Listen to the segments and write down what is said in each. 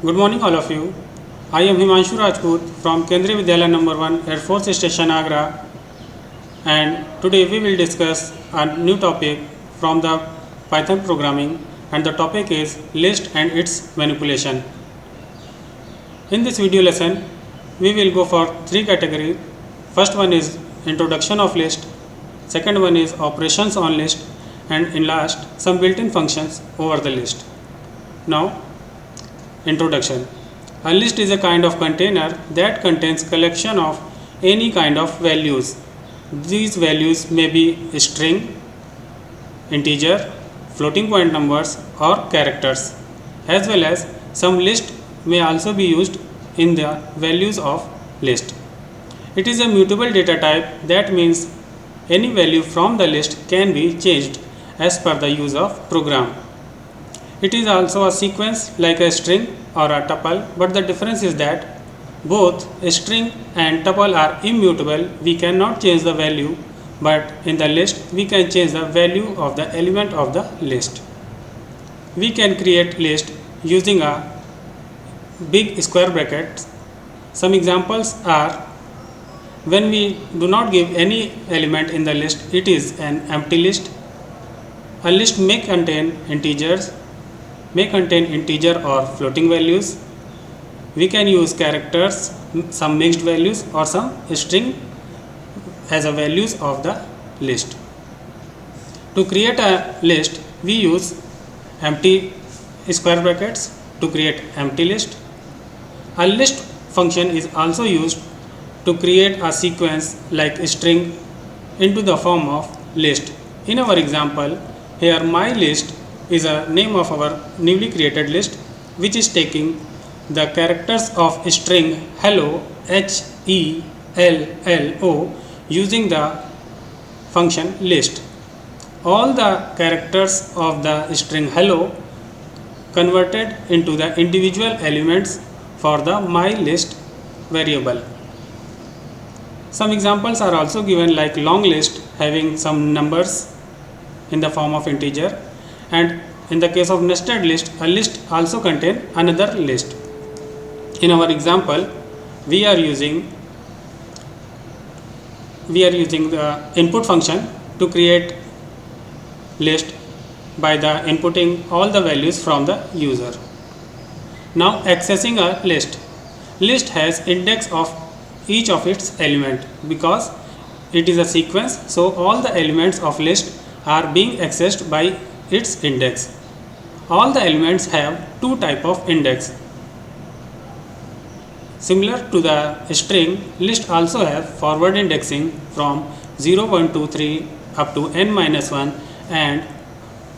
Good morning, all of you. I am Himanshu Rajput from Kendriya Vidyalaya number 1 Air Force Station Agra, and today we will discuss a new topic from the Python programming, and the topic is list and its manipulation. In this video lesson, we will go for three categories. First one is introduction of list, second one is operations on list, and in last some built-in functions over the list. Now, introduction. A list is a kind of container that contains collection of any kind of values. These values may be string, integer, floating point numbers or characters, as well as some list may also be used in the values of list. It is a mutable data type, that means any value from the list can be changed as per the use of program. It is also a sequence like a string or a tuple, but the difference is that both a string and tuple are immutable. We cannot change the value, but in the list we can change the value of the element of the list. We can create list using a big square brackets. Some examples are when we do not give any element in the list, it is an empty list. A list may contain integers, may contain integer or floating values. We can use characters, some mixed values or some string as a values of the list. To create a list, we use empty square brackets to create empty list. A list function is also used to create a sequence like a string into the form of list. In our example, here my list is a name of our newly created list, which is taking the characters of string hello HELLO using the function list. All the characters of the string hello converted into the individual elements for the my list variable. Some examples are also given like long list having some numbers in the form of integer, and in the case of nested list, a list also contain another list. In our example, we are using the input function to create list by the inputting all the values from the user. Now accessing a list has index of each of its element because it is a sequence, so all the elements of list are being accessed by its index. All the elements have two type of index. Similar to the string, list also have forward indexing from 0, 1, 2, 3 up to n-1 and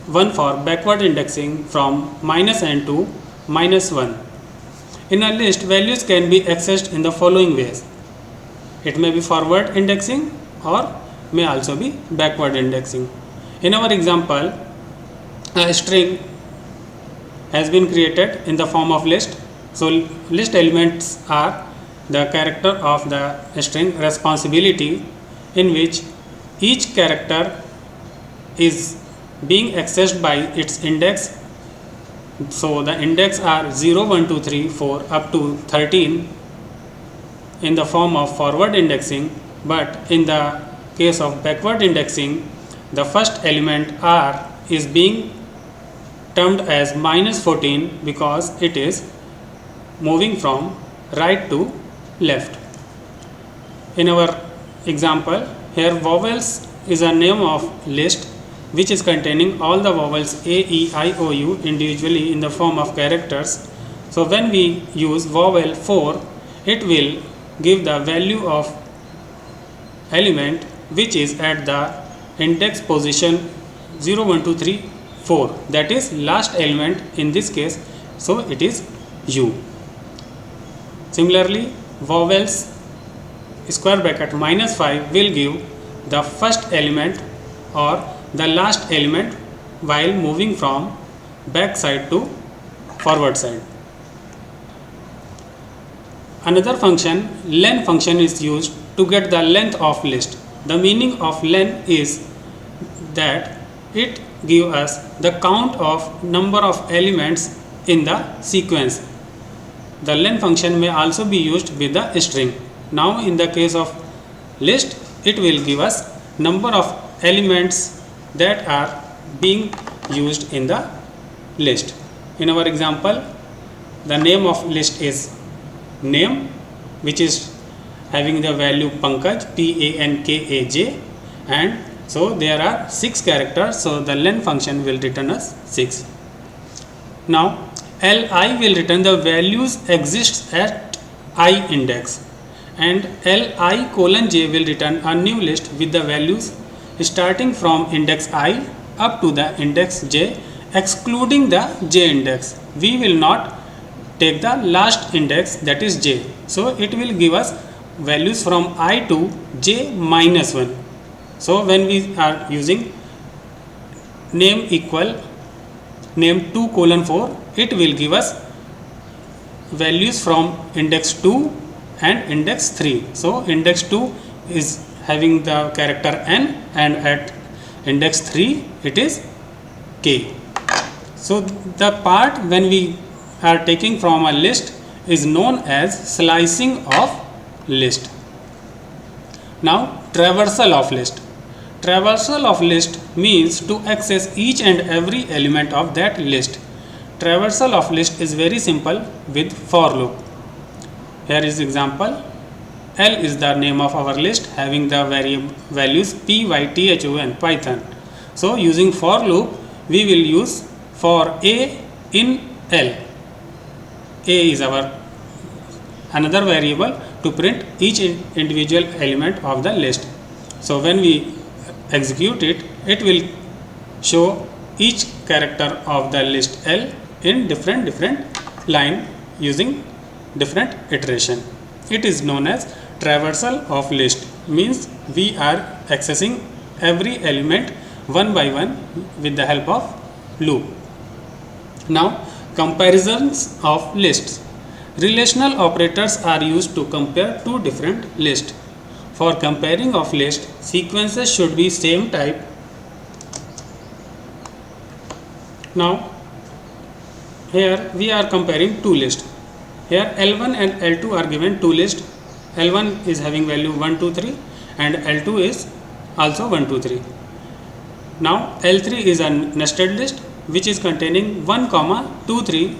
one for backward indexing from -n to -1. In a list, values can be accessed in the following ways. It may be forward indexing or may also be backward indexing. In our example, a string has been created in the form of list. So list elements are the character of the string responsibility, in which each character is being accessed by its index. So the index are 0, 1, 2, 3, 4 up to 13 in the form of forward indexing, but in the case of backward indexing, the first element R is being termed as -14 because it is moving from right to left. In our example, here vowels is a name of list which is containing all the vowels A, E, I, O, U individually in the form of characters. So when we use vowel 4, it will give the value of element which is at the index position 0, 1, 2, 3, 4, that is last element in this case, so it is U. Similarly, vowels square bracket -5 will give the first element or the last element while moving from back side to forward side. Another function, len function, is used to get the length of list. The meaning of len is that it gives us the count of number of elements in the sequence. the len function may also be used with the string. Now in the case of list, it will give us number of elements that are being used in the list. In our example, the name of list is name, which is having the value Pankaj, Pankaj, and so there are 6 characters, so the len function will return us 6. Now li will return the values exists at I index, and li colon j will return a new list with the values starting from index I up to the index j, excluding the j index. We will not take the last index, that is j. So it will give us values from I to j minus 1. So when we are using name equal name 2 colon 4, it will give us values from index 2 and index 3. So index 2 is having the character n, and at index 3 it is k. So the part when we are taking from a list is known as slicing of list. Now traversal of list. Traversal of list means to access each and every element of that list. Traversal of list is very simple with for loop. Here is example. L is the name of our list having the values python Python. So using for loop, we will use for a in L. A is our another variable to print each individual element of the list. So when we execute it, it will show each character of the list L in different line using different iteration. It is known as traversal of list, means we are accessing every element one by one with the help of loop. Now comparisons of lists. Relational operators are used to compare two different lists. For comparing of list, sequences should be same type. Now here we are comparing two lists. Here L1 and L2 are given two lists. L1 is having value 1, 2, 3 and L2 is also 1, 2, 3. Now L3 is a nested list which is containing 1, 2, 3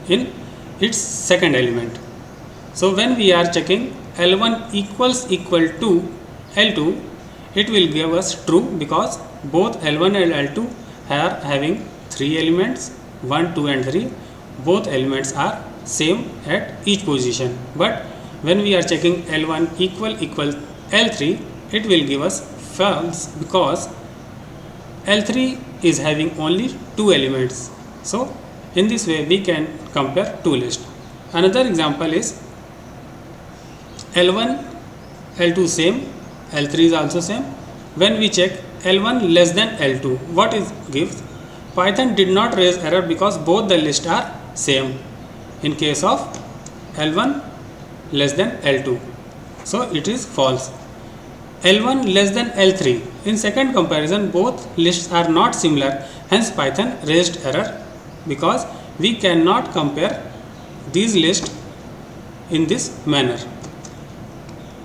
in its second element. So when we are checking L1 equal to L2, it will give us true because both L1 and L2 are having 3 elements, 1, 2 and 3. Both elements are same at each position. But when we are checking L1 equal L3, it will give us false because L3 is having only 2 elements. So in this way we can compare two lists. Another example is L1, L2 same, L3 is also same. When we check L1 less than L2, what it gives? Python did not raise error because both the lists are same in case of L1 less than L2. So it is false. L1 less than L3. In second comparison, both lists are not similar. Hence Python raised error because we cannot compare these lists in this manner.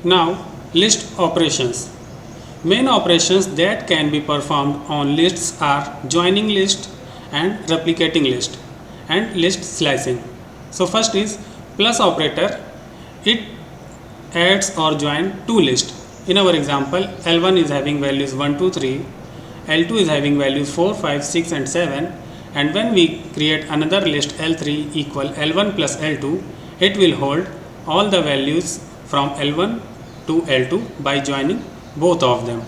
Now list operations. Main operations that can be performed on lists are joining list and replicating list and list slicing. So first is plus operator. It adds or join two lists. In our example, L1 is having values 1, 2, 3, L2 is having values 4, 5, 6 and 7, and when we create another list L3 equal L1 plus L2, it will hold all the values from L1 to L2 by joining both of them.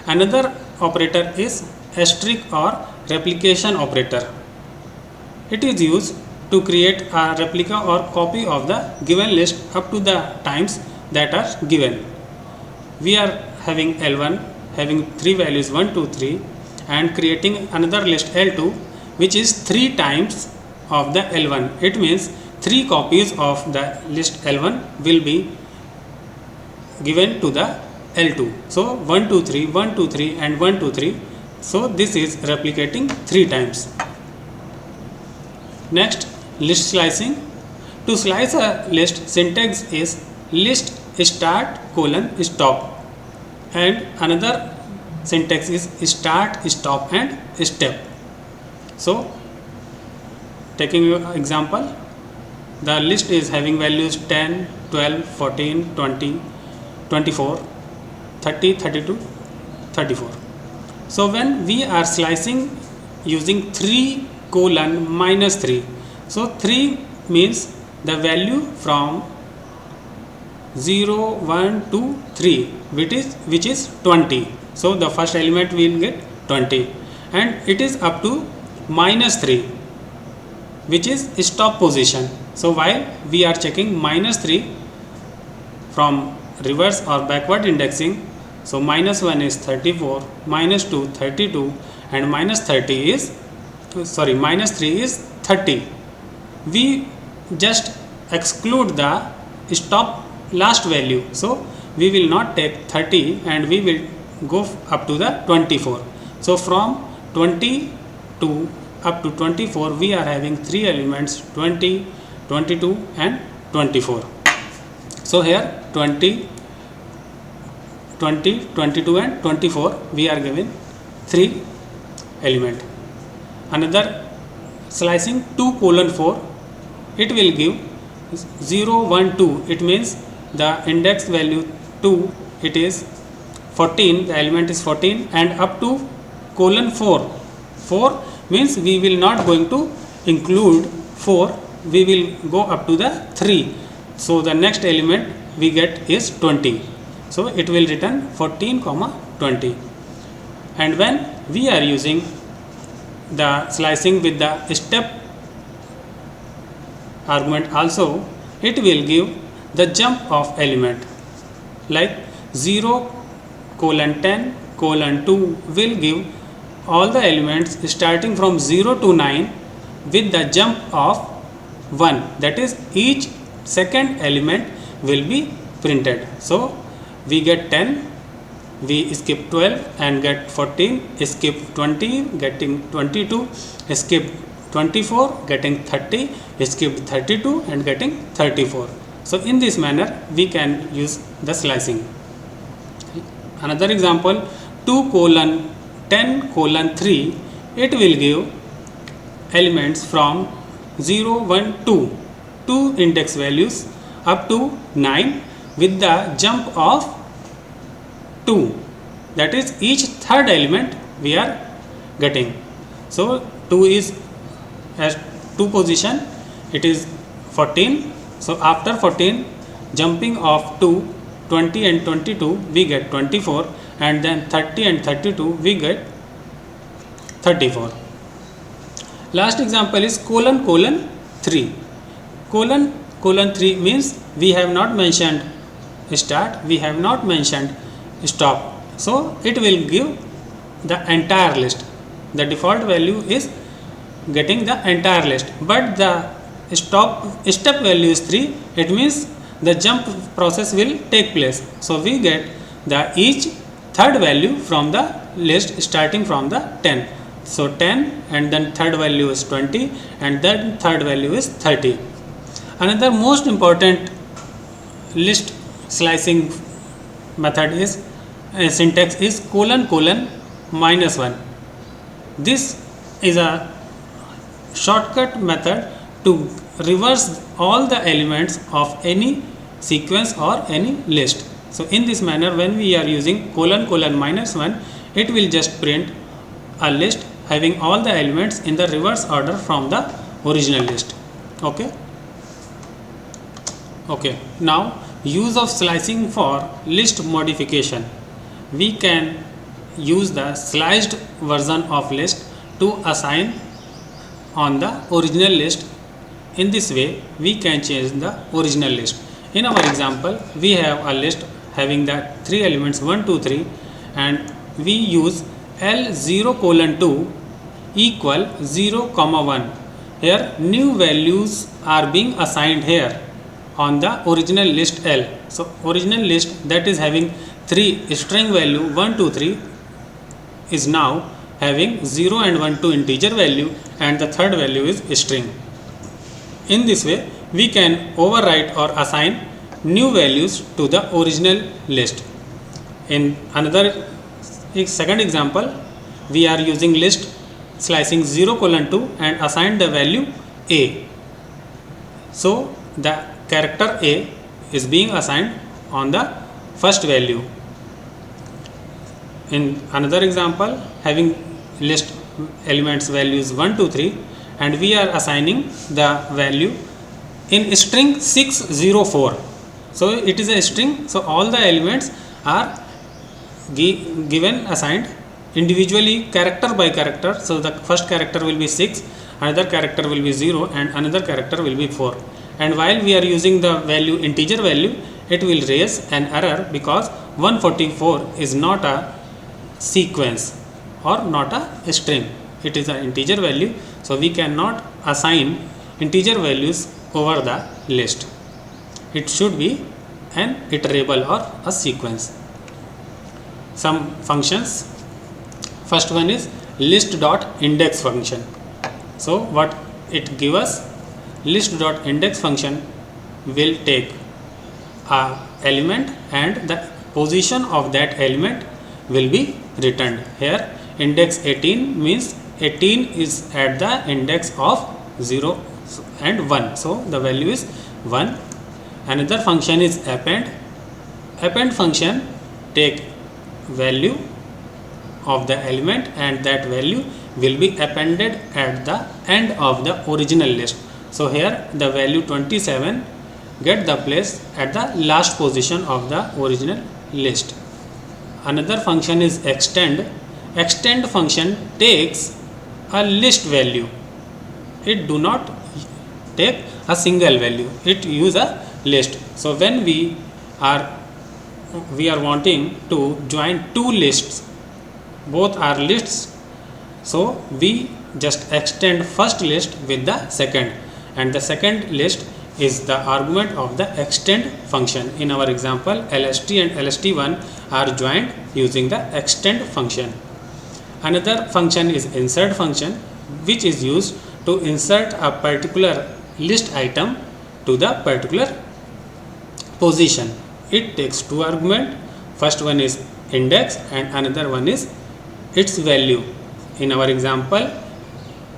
Another operator is asterisk or replication operator. It is used to create a replica or copy of the given list up to the times that are given. We are having L1 having 3 values 1, 2, 3 and creating another list L2 which is 3 times of the L1. It means 3 copies of the list L1 will be given to the L2. So 1, 2, 3, 1, 2, 3 and 1, 2, 3. So this is replicating 3 times. Next, list slicing. To slice a list, syntax is list start colon stop, and another syntax is start, stop and step. So taking example, the list is having values 10, 12, 14, 20, 24, 30, 32, 34. So when we are slicing using 3 colon minus 3, so 3 means the value from 0, 1 to 3, which is 20. So the first element will get 20, and it is up to minus 3, which is stop position. So while we are checking minus 3 from reverse or backward indexing, so minus 1 is 34, minus 2 32, and minus 3 is 30. We just exclude the stop last value, so we will not take 30 and we will go up to the 24. So from 20 to up to 24 we are having 3 elements, 20, 22 and 24. So here 20, 22 and 24 we are given 3 element. Another slicing 2 colon 4, it will give 0, 1, 2. It means the index value 2, it is 14, the element is 14, and up to colon 4. 4 means we will not going to include 4, we will go up to the 3. So the next element we get is 20. So it will return 14, 20. And when we are using the slicing with the step argument also, it will give the jump of element, like 0 colon 10 colon 2 will give all the elements starting from 0 to 9 with the jump of 1, that is each second element will be printed. So we get 10, we skip 12 and get 14, skip 20 getting 22, skip 24 getting 30, skip 32 and getting 34. So in this manner we can use the slicing. Another example, 2 colon 10 colon 3, it will give elements from 0, 1, 2, 2 index values up to 9 with the jump of 2, that is each third element we are getting. So 2 is as 2 position, it is 14. So after 14 jumping of 2, 20 and 22 we get 24, and then 30 and 32 we get 34. Last example is colon 3. Colon 3 means we have not mentioned start, we have not mentioned stop, so it will give the entire list. The default value is getting the entire list, but the step value is 3, it means the jump process will take place. So we get the each third value from the list starting from the 10. So 10 and then third value is 20 and then third value is 30. Another most important list slicing method is syntax is colon minus 1. This is a shortcut method to reverse all the elements of any sequence or any list. So in this manner, when we are using colon minus 1, it will just print a list having all the elements in the reverse order from the original list. Okay. Now use of slicing for list modification. We can use the sliced version of list to assign on the original list. In this way we can change the original list. In our example, we have a list having the 3 elements 1, 2, 3, and we use L0 colon 2 equal 0, 1. Here new values are being assigned here on the original list L. So original list that is having 3 string value 1, 2, 3 is now having 0 and 1 to integer value, and the third value is string. In this way we can overwrite or assign new values to the original list. In second example, we are using list slicing 0:2 and assign the value A. So the character A is being assigned on the first value. In another example, having list elements values 1, 2, 3, and we are assigning the value in string 604. So it is a string, so all the elements are given assigned individually character by character. So the first character will be 6, another character will be 0, and another character will be 4. And while we are using the value integer value, it will raise an error because 144 is not a sequence or not a string. It is an integer value, so we cannot assign integer values over the list. It should be an iterable or a sequence. Some functions. First one is list.index function. So what it gives us, list.index function will take a element and the position of that element will be returned. Here index 18 means 18 is at the index of 0 and 1, so the value is 1. Another function is append. Append function take value of the element and that value will be appended at the end of the original list. So here the value 27 get the place at the last position of the original list. Another function is extend. Extend function takes a list value. It do not take a single value. It use a list. So when we are wanting to join two lists, both are lists, so we just extend first list with the second, and the second list is the argument of the extend function. In our example, LST and LST1 are joined using the extend function. Another function is insert function, which is used to insert a particular list item to the particular position. It takes two arguments. First one is index and another one is its value. In our example,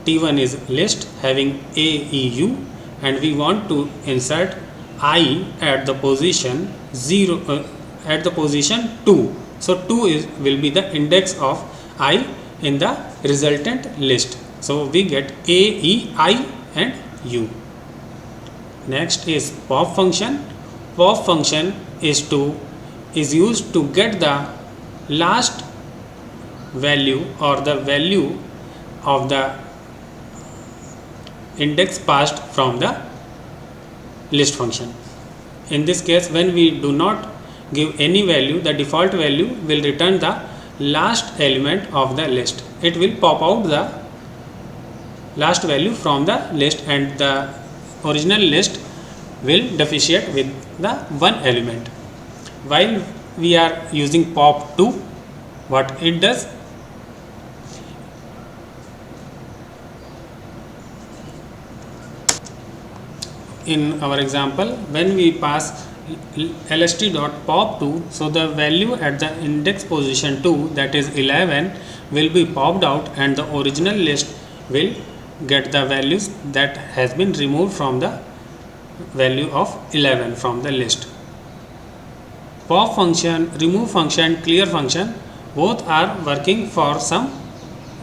T1 is list having AEU, and we want to insert I at the position 0 at the position 2. So 2 will be the index of I in the resultant list. So we get A, E, I and U. Next is pop function. Pop function is used to get the last value or the value of the index passed from the list function. In this case, when we do not give any value, the default value will return the last element of the list. It will pop out the last value from the list and the original list will differentiate with the one element. While we are using pop2, what it does, in our example, when we pass lst.pop2, so the value at the index position 2, that is 11, will be popped out and the original list will get the values that has been removed from the value of 11 from the list. Pop function, remove function, clear function, both are working for some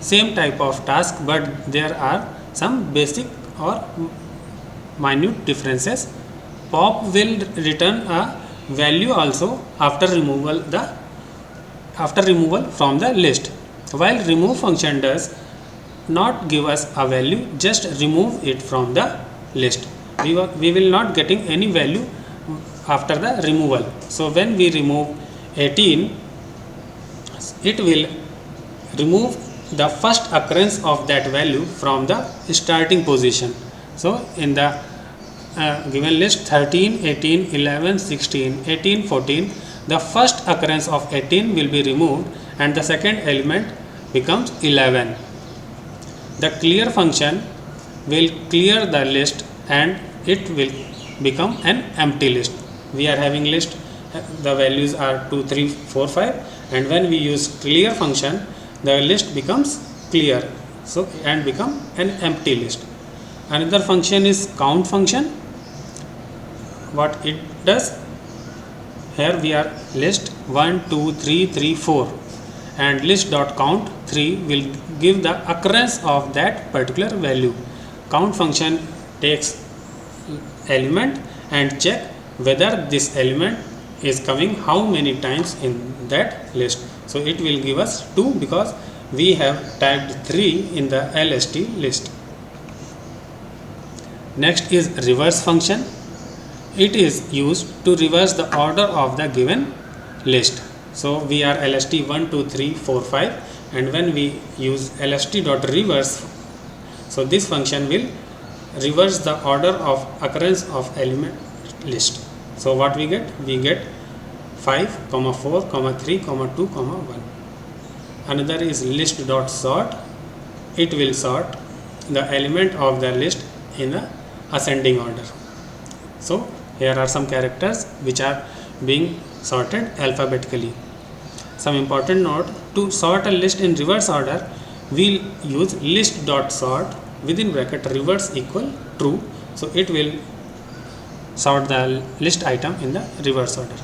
same type of task, but there are some basic or minute differences. Pop will return a value also after removal from the list, while remove function does not give us a value, just remove it from the list. We will not getting any value after the removal. So when we remove 18, it will remove the first occurrence of that value from the starting position. So in the given list 13, 18, 11, 16, 18, 14, the first occurrence of 18 will be removed and the second element becomes 11. The clear function will clear the list and it will become an empty list. We are having list, the values are 2, 3, 4, 5, and when we use clear function, the list becomes clear, so and become an empty list. Another function is count function. What it does, here we are list 1, 2, 3, 3, 4, and list dot count 3 will give the occurrence of that particular value. Count function takes element and check whether this element is coming how many times in that list. So it will give us 2 because we have tagged 3 in the LST list. Next is reverse function. It is used to reverse the order of the given list. So we are LST 1, 2, 3, 4, 5, and when we use LST dot reverse, so this function will reverse the order of occurrence of element list. So what we get? We get 5, 4, 3, 2, 1. Another is list dot sort. It will sort the element of the list in the ascending order. So here are some characters which are being sorted alphabetically. Some important note: to sort a list in reverse order, we'll use list dot sort within bracket reverse equal true. So it will sort the list item in the reverse order.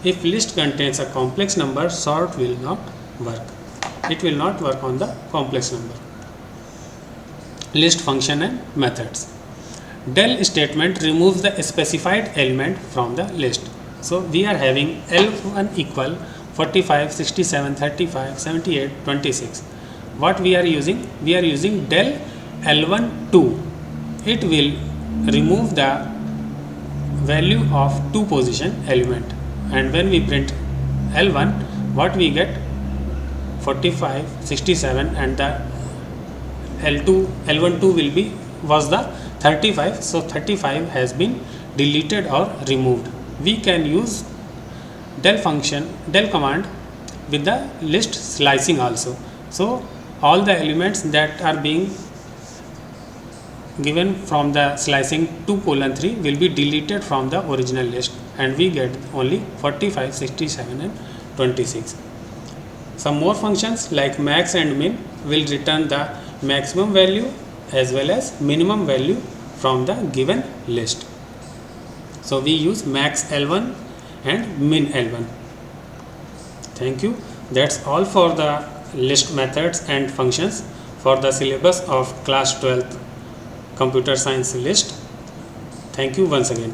If list contains a complex number, sort will not work. It will not work on the complex number. List function and methods. Del statement removes the specified element from the list. So we are having L1 equal 45, 67, 35, 78, 26. What we are using? We are using del L1 2. It will remove the value of 2 position element, and when we print L1, what we get? 45, 67, and the L1 2 will be was the 35. So 35 has been deleted or removed. We can use del command with the list slicing also. So all the elements that are being given from the slicing 2:3 will be deleted from the original list, and we get only 45, 67, and 26. Some more functions like max and min will return the maximum value as well as minimum value from the given list. So we use max L1 and min L1. Thank you. That's all for the list methods and functions for the syllabus of class 12th computer science list. Thank you once again.